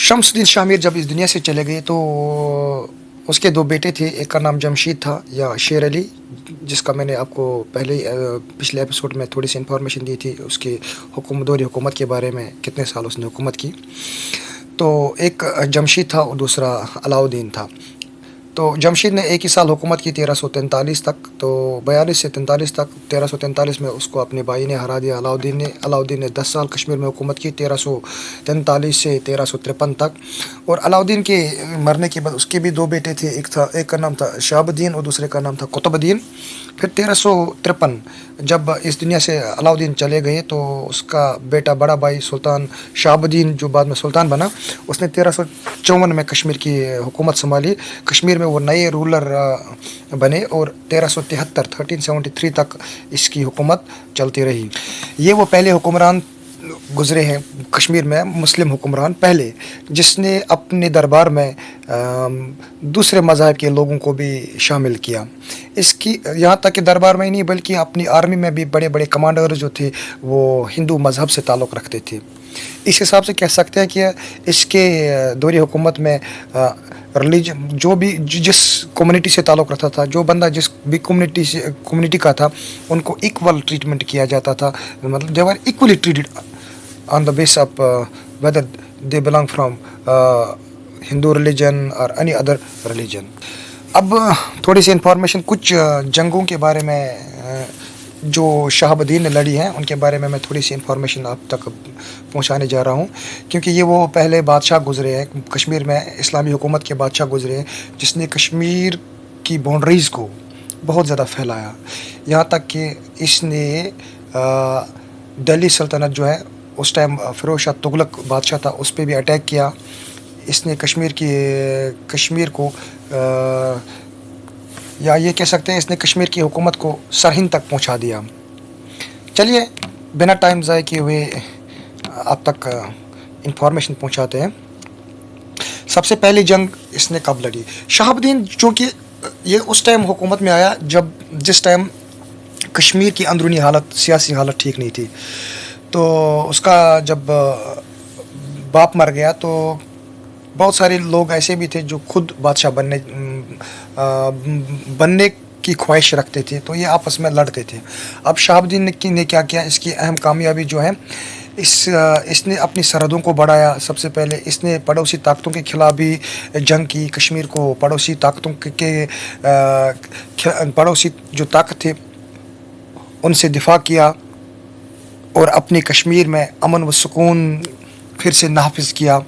शम्सुद्दीन शामिर जब इस दुनिया से चले गए तो उसके दो बेटे थे। एक का नाम जमशीद था या शेर अली, जिसका मैंने आपको पहले पिछले एपिसोड में थोड़ी सी इन्फॉर्मेशन दी थी उसकी दौरी हुकूमत के बारे में, कितने साल उसने हुकूमत की। तो एक जमशीद था और दूसरा अलाउद्दीन था। तो जमशीद ने एक ही साल हुकूमत की 1343 तक, तो 42 से 43 तक। 1343 में उसको अपने भाई ने हरा दिया अलाउद्दीन ने 10 साल कश्मीर में हुकूमत की, 1343 से 1353 तक। और अलाउद्दीन के मरने के बाद उसके भी दो बेटे थे, एक का नाम था शहाबुद्दीन और दूसरे का नाम था कुतुबुद्दीन। फिर 1353 जब इस दुनिया से अलाउद्दीन चले गए तो उसका बेटा बड़ा भाई सुल्तान शहाबुद्दीन, जो बाद में सुल्तान बना, उसने 1354 में कश्मीर की हुकूमत संभाली। कश्मीर में वो नए रूलर बने और 1373 तक इसकी हुकूमत चलती रही। ये वो पहले हुक्मरान गुज़रे हैं कश्मीर में, मुस्लिम हुक्मरान पहले, जिसने अपने दरबार में दूसरे मज़हब के लोगों को भी शामिल किया। इसकी यहाँ तक कि दरबार में ही नहीं बल्कि अपनी आर्मी में भी बड़े बड़े कमांडर जो थे वो हिंदू मज़हब से ताल्लुक़ रखते थे। इस हिसाब से कह सकते हैं कि इसके दौरे हुकूमत में रिलीजन जो भी जिस कम्युनिटी से ताल्लुक़ रखता था, जो बंदा जिस भी कम्युनिटी का था, उनको इक्वल ट्रीटमेंट किया जाता था। मतलब they were equally treated on the basis of whether they belong from Hindu religion or any other religion. अब थोड़ी सी इन्फॉर्मेशन कुछ जंगों के बारे में जो शहाबुद्दीन ने लड़ी हैं उनके बारे में मैं थोड़ी सी इन्फॉर्मेशन आप तक पहुंचाने जा रहा हूं, क्योंकि ये वो पहले बादशाह गुजरे हैं कश्मीर में, इस्लामी हुकूमत के बादशाह गुजरे हैं जिसने कश्मीर की बाउंड्रीज़ को बहुत ज़्यादा फैलाया। यहाँ तक कि इसने दिल्ली सल्तनत जो है, उस टाइम फ़िरोज़ शाह तुगलक बादशाह था, उस पर भी अटैक किया। इसने कश्मीर को या ये कह सकते हैं इसने कश्मीर की हुकूमत को सरहिंद तक पहुंचा दिया। चलिए बिना टाइम ज़ाय किए हुए आप तक इंफॉर्मेशन पहुंचाते हैं। सबसे पहली जंग इसने कब लड़ी? शहाबुद्दीन, चूँकि ये उस टाइम हुकूमत में आया जिस टाइम कश्मीर की अंदरूनी हालत, सियासी हालत ठीक नहीं थी। तो उसका जब बाप मर गया तो बहुत सारे लोग ऐसे भी थे जो खुद बादशाह बनने की ख्वाहिश रखते थे, तो ये आपस में लड़ते थे। अब शहाबुद्दीन ने क्या किया, इसकी अहम कामयाबी जो है, इसने अपनी सरहदों को बढ़ाया। सबसे पहले इसने पड़ोसी ताकतों के खिलाफ भी जंग की। कश्मीर को पड़ोसी ताकतों के पड़ोसी जो ताकत थे उनसे दिफा किया और अपने कश्मीर में अमन व सुकून फिर से नाफिज किया।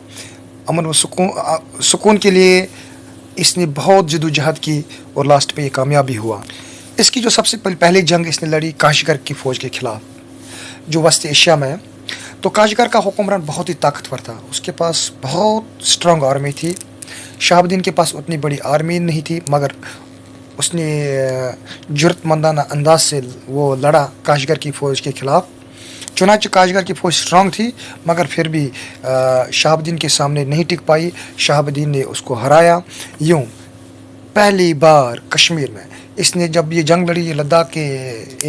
अमन व सुकून के लिए इसने बहुत जदोजहद की और लास्ट पे ये कामयाबी हुआ। इसकी जो सबसे पहली जंग इसने लड़ी काशगर की फ़ौज के ख़िलाफ़, जो वस्त एशिया में है। तो काशगर का हुक्मरान बहुत ही ताकतवर था, उसके पास बहुत स्ट्रॉन्ग आर्मी थी। शहाबुद्दीन के पास उतनी बड़ी आर्मी नहीं थी, मगर उसने जुर्रतमंदाना अंदाज से वो लड़ा काशगर की फ़ौज के ख़िलाफ़। चुनांचे काशगर की फ़ौज स्ट्रॉन्ग थी, मगर फिर भी शहाबुद्दीन के सामने नहीं टिक पाई। शहाबुद्दीन ने उसको हराया। यूँ पहली बार कश्मीर में इसने जब ये जंग लड़ी, ये लद्दाख के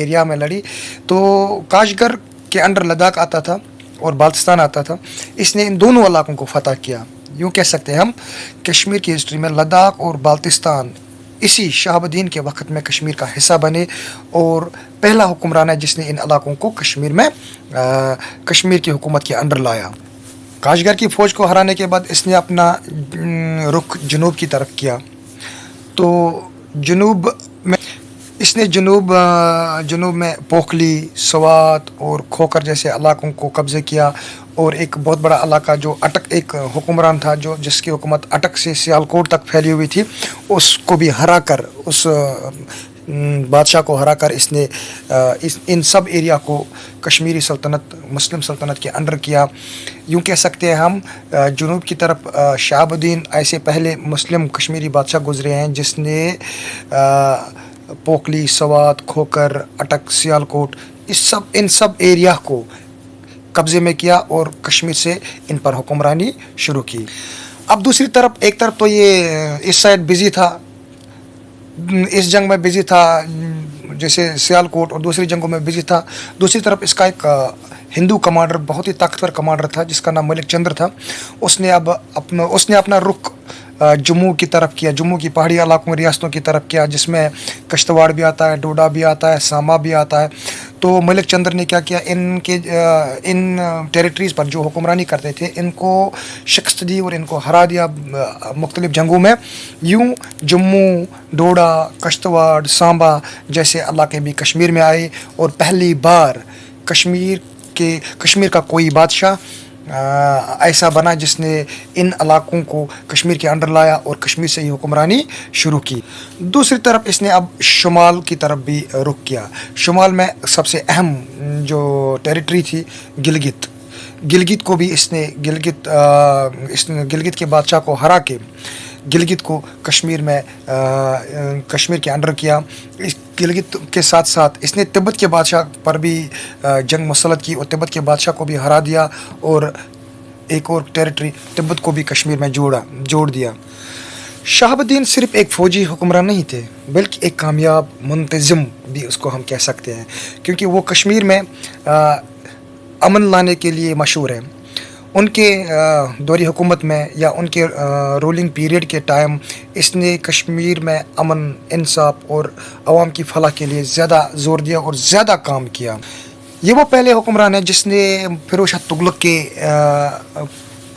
एरिया में लड़ी, तो काशगर के अंडर लद्दाख आता था और बाल्टिस्तान आता था। इसने इन दोनों इलाकों को फ़तह किया। यूँ कह सकते हैं हम कश्मीर की हिस्ट्री में लद्दाख और बाल्टिस्तान इसी शहाबुद्दीन के वक्त में कश्मीर का हिस्सा बने और पहला हुक्मरान है जिसने इन इलाकों को कश्मीर की हुकूमत के अंडर लाया। काशगर की फ़ौज को हराने के बाद इसने अपना रुख जनूब की तरफ किया। तो जनूब में पोखली, सवात और खोकर जैसे इलाकों को कब्ज़े किया और एक बहुत बड़ा इलाका जो अटक, एक हुक्मरान था जिसकी हुकूमत अटक से सियालकोट तक फैली हुई थी, उसको भी हरा कर, उस बादशाह को हरा कर इसने इन सब एरिया को कश्मीरी सल्तनत, मुस्लिम सल्तनत के अंडर किया। यूँ कह सकते हैं हम जनूब की तरफ शहाबुद्दीन ऐसे पहले मुस्लिम कश्मीरी बादशाह गुजरे हैं जिसने पोखली, सवात, खोकर, अटक, सियालकोट इन सब एरिया को कब्ज़े में किया और कश्मीर से इन पर हुक्मरानी शुरू की। अब दूसरी तरफ, एक तरफ तो ये इस साइड बिज़ी था, इस जंग में बिज़ी था जैसे सियालकोट और दूसरी जंगों में बिजी था। दूसरी तरफ इसका एक हिंदू कमांडर, बहुत ही ताकतवर कमांडर था जिसका नाम मलिक चंद्र था। उसने अपना रुख जम्मू की तरफ किया, जम्मू की पहाड़ी इलाकों रियासतों की तरफ किया, जिसमें कश्तवाड़ भी आता है, डोडा भी आता है, सांबा भी आता है। तो मलिक चंद्र ने क्या किया, इन टेरिटरीज़ पर जो हुक्मरानी करते थे इनको शिकस्त दी और इनको हरा दिया मुख्तलिफ जंगों में। यूँ जम्मू, डोडा, कश्तवाड़, सांबा जैसे इलाके भी कश्मीर में आए और पहली बार कश्मीर का कोई बादशाह ऐसा बना जिसने इन इलाकों को कश्मीर के अंडर लाया और कश्मीर से ही हुक्मरानी शुरू की। दूसरी तरफ इसने अब शुमाल की तरफ भी रुख किया। शुमाल में सबसे अहम जो टेरिटरी थी गिलगित को भी इसने गिलगित के बादशाह को हरा के गिलगित को कश्मीर के अंडर किया। इस गिलगित के साथ साथ इसने तिब्बत के बादशाह पर भी जंग मुसल्लत की और तिब्बत के बादशाह को भी हरा दिया और एक और टेरिटरी तिब्बत को भी कश्मीर में जोड़ दिया। शहाबुद्दीन सिर्फ एक फ़ौजी हुक्मरान नहीं थे, बल्कि एक कामयाब मुंतज़िम भी उसको हम कह सकते हैं, क्योंकि वो कश्मीर में अमन लाने के लिए मशहूर हैं। उनके दौरी हुकूमत में या उनके रूलिंग पीरियड के टाइम इसने कश्मीर में अमन, इंसाफ और आवाम की फलाह के लिए ज़्यादा ज़ोर दिया और ज़्यादा काम किया। ये वो पहले हुक्मरान है जिसने फिरोज शाह तुगलक के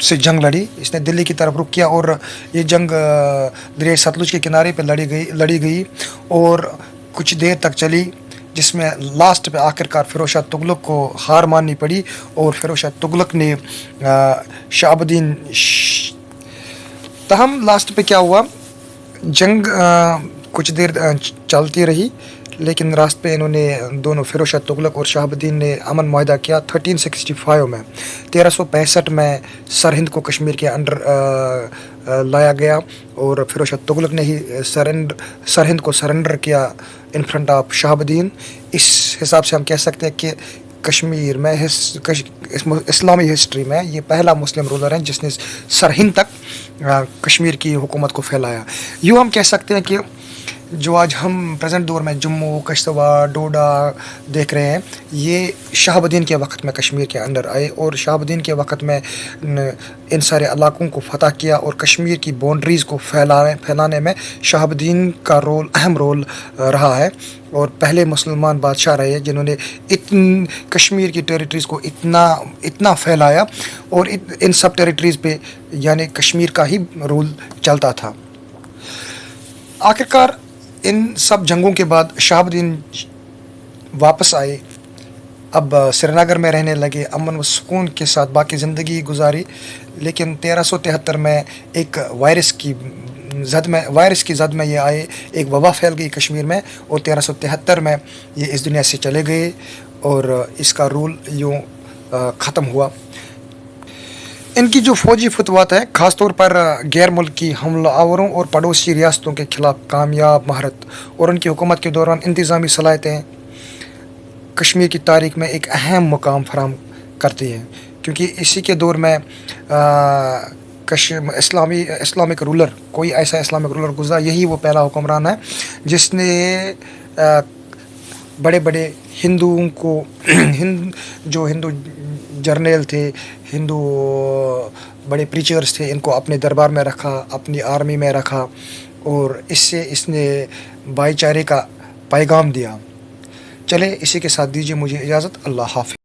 से जंग लड़ी। इसने दिल्ली की तरफ रुख किया और ये जंग दरिया सतलुज के किनारे पर लड़ी गई और कुछ देर तक चली, जिसमें लास्ट पे आखिरकार फिरोज शाह तुगलक को हार माननी पड़ी और फिरोज शाह तुगलक ने शहाबुद्दीन तहम लास्ट पे क्या हुआ, जंग कुछ देर चलती रही, लेकिन रास्ते पे इन्होंने दोनों फिरोज शाह तुगलक और शहाबुद्दीन ने अमन मुआहदा किया 1365 में। 1365 में सरहिंद को कश्मीर के अंडर लाया गया और फिरोज शाह तुगलक ने ही सरहिंद को सरेंडर किया इन फ्रंट ऑफ शहाबुद्दीन। इस हिसाब से हम कह सकते हैं कि कश्मीर में इस्लामी हिस्ट्री में ये पहला मुस्लिम रूलर है जिसने सरहिंद तक कश्मीर की हुकूमत को फैलाया। यूँ हम कह सकते हैं कि जो आज हम प्रेजेंट दौर में जम्मू, कश्तवाड़, डोडा देख रहे हैं, ये शहाबुद्दीन के वक्त में कश्मीर के अंदर आए और शहाबुद्दीन के वक्त में इन सारे इलाकों को फतह किया और कश्मीर की बाउंड्रीज़ को फैलाने में शहाबुद्दीन का अहम रोल रहा है और पहले मुसलमान बादशाह रहे जिन्होंने कश्मीर की टेरिटरीज़ को इतना फैलाया और इन सब टेरिटरीज़ पे यानी कश्मीर का ही रूल चलता था। आखिरकार इन सब जंगों के बाद शहाबुद्दीन वापस आए, अब श्रीनगर में रहने लगे, अमन व सुकून के साथ बाकी ज़िंदगी गुजारी। लेकिन 1373 में एक वायरस की जद में ये आए, एक वबा फैल गई कश्मीर में और 1373 में ये इस दुनिया से चले गए और इसका रूल यूँ ख़त्म हुआ। इनकी जो फ़ौजी फतवात है ख़ास तौर पर गैर मुल्की हमलावरों और पड़ोसी रियासतों के ख़िलाफ़ कामयाब महारत और उनकी हुकूमत के दौरान इंतज़ामी सलाहियतें कश्मीर की तारीख़ में एक अहम मुकाम फराहम करती हैं, क्योंकि इसी के दौर में इस्लामिक रूलर, कोई ऐसा इस्लामिक रूलर गुज़रा, यही वो पहला हुक्मरान है जिसने बड़े बड़े हिंदुओं को जो हिंदू जर्नल थे, हिंदू बड़े प्रीचर्स थे, इनको अपने दरबार में रखा, अपनी आर्मी में रखा और इससे इसने भाईचारे का पैगाम दिया। चले इसी के साथ दीजिए मुझे इजाज़त। अल्लाह हाफ़िज़।